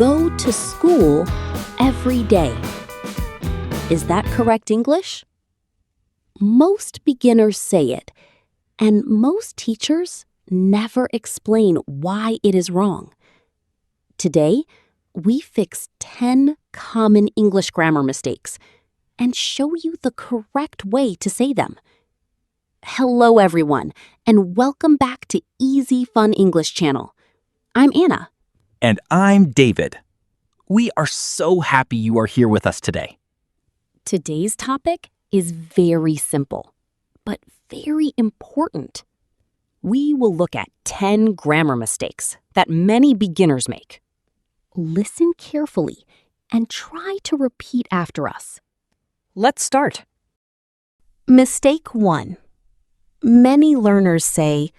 go to school every day. Is that correct English? Most beginners say it, and most teachers never explain why it is wrong. Today, we fix 10 common English grammar mistakes and show you the correct way to say them. Hello, everyone, and welcome back to Easy Fun English Channel. I'm Anna. And I'm David. We are so happy you are here with us today. Today's topic is very simple, but very important. We will look at 10 grammar mistakes that many beginners make. Listen carefully and try to repeat after us. Let's start. Mistake 1. Many learners say,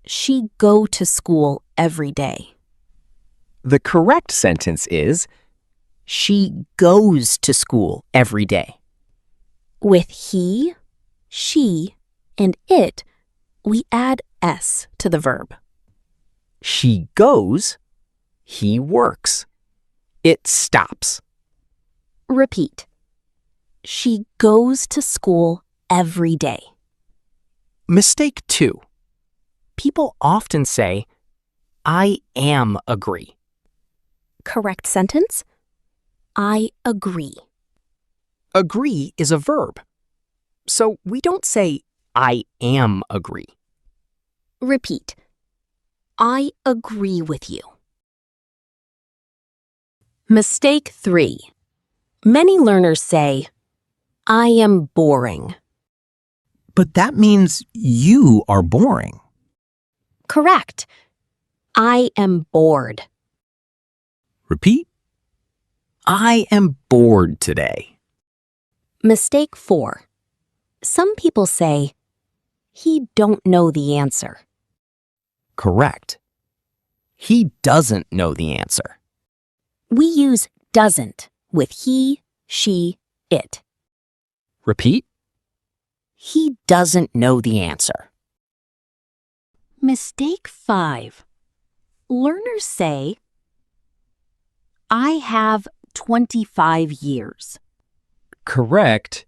"She go to school every day." The correct sentence is, she goes to school every day. With he, she, and it, we add S to the verb. She goes, he works. It stops. Repeat. She goes to school every day. Mistake 2. People often say, I am agree. Correct sentence? I agree. Agree is a verb. So we don't say, I am agree. Repeat. I agree with you. Mistake 3. Many learners say, I am boring. But that means you are boring. Correct. I am bored. Repeat. I am bored today. Mistake 4. Some people say, he don't know the answer. Correct. He doesn't know the answer. We use doesn't with he, she, it. Repeat. He doesn't know the answer. Mistake 5. Learners say, I have 25 years. Correct.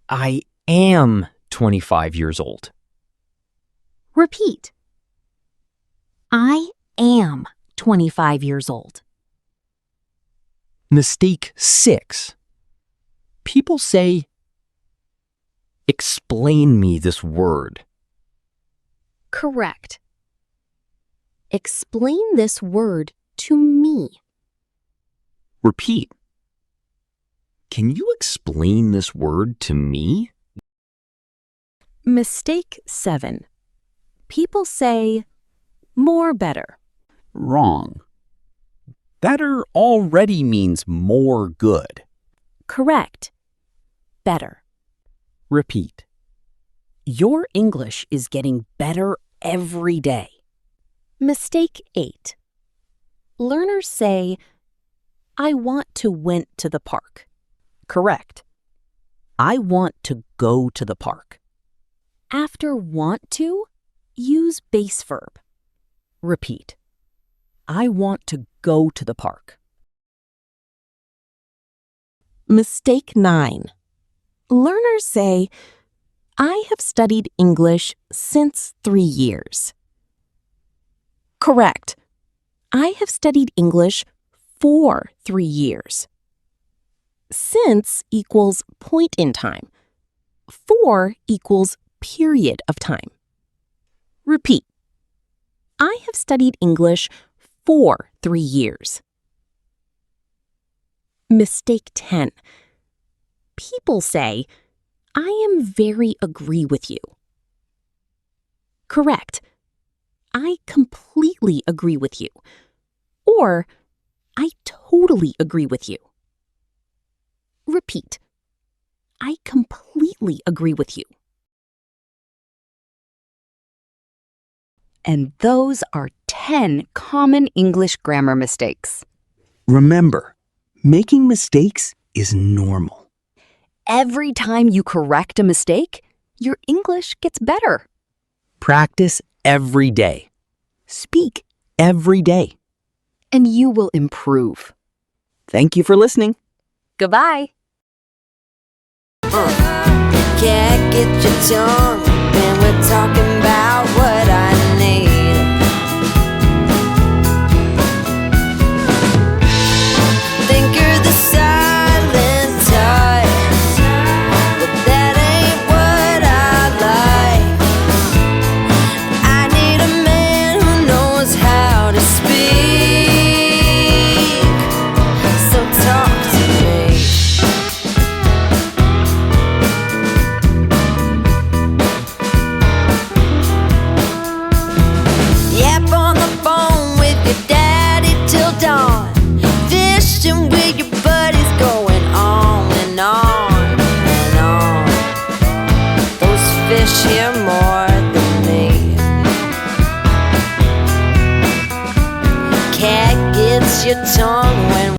I am 25 years old. Repeat. I am 25 years old. Mistake 6. People say, explain me this word. Correct. Explain this word to me. Repeat. Can you explain this word to me? Mistake 7. People say, more better. Wrong. Better already means more good. Correct. Better. Repeat. Your English is getting better every day. Mistake 8. Learners say, I want to went to the park. Correct. I want to go to the park. After want to, use base verb. Repeat. I want to go to the park. Mistake 9. Learners say, I have studied English since 3 years. Correct. I have studied English for 3 years. Since equals point in time. For equals period of time. Repeat. I have studied English for 3 years. Mistake 10. People say, I am very agree with you. Correct. I completely agree with you. Or, I totally agree with you. Repeat. I completely agree with you. And those are 10 common English grammar mistakes. Remember, making mistakes is normal. Every time you correct a mistake, your English gets better. Practice every day. Speak every day. and you will improve. Thank you for listening. Goodbye. Can't get your tongue when we're talking about what I need. Think you're the silent type, but that ain't what I like. I need a man who knows how to speak, so talk to me. Yap on the phone with your daddy till dawn. Fishing with your buddies, going on and on and on. Those fish hear more than me. Cat gets your tongue when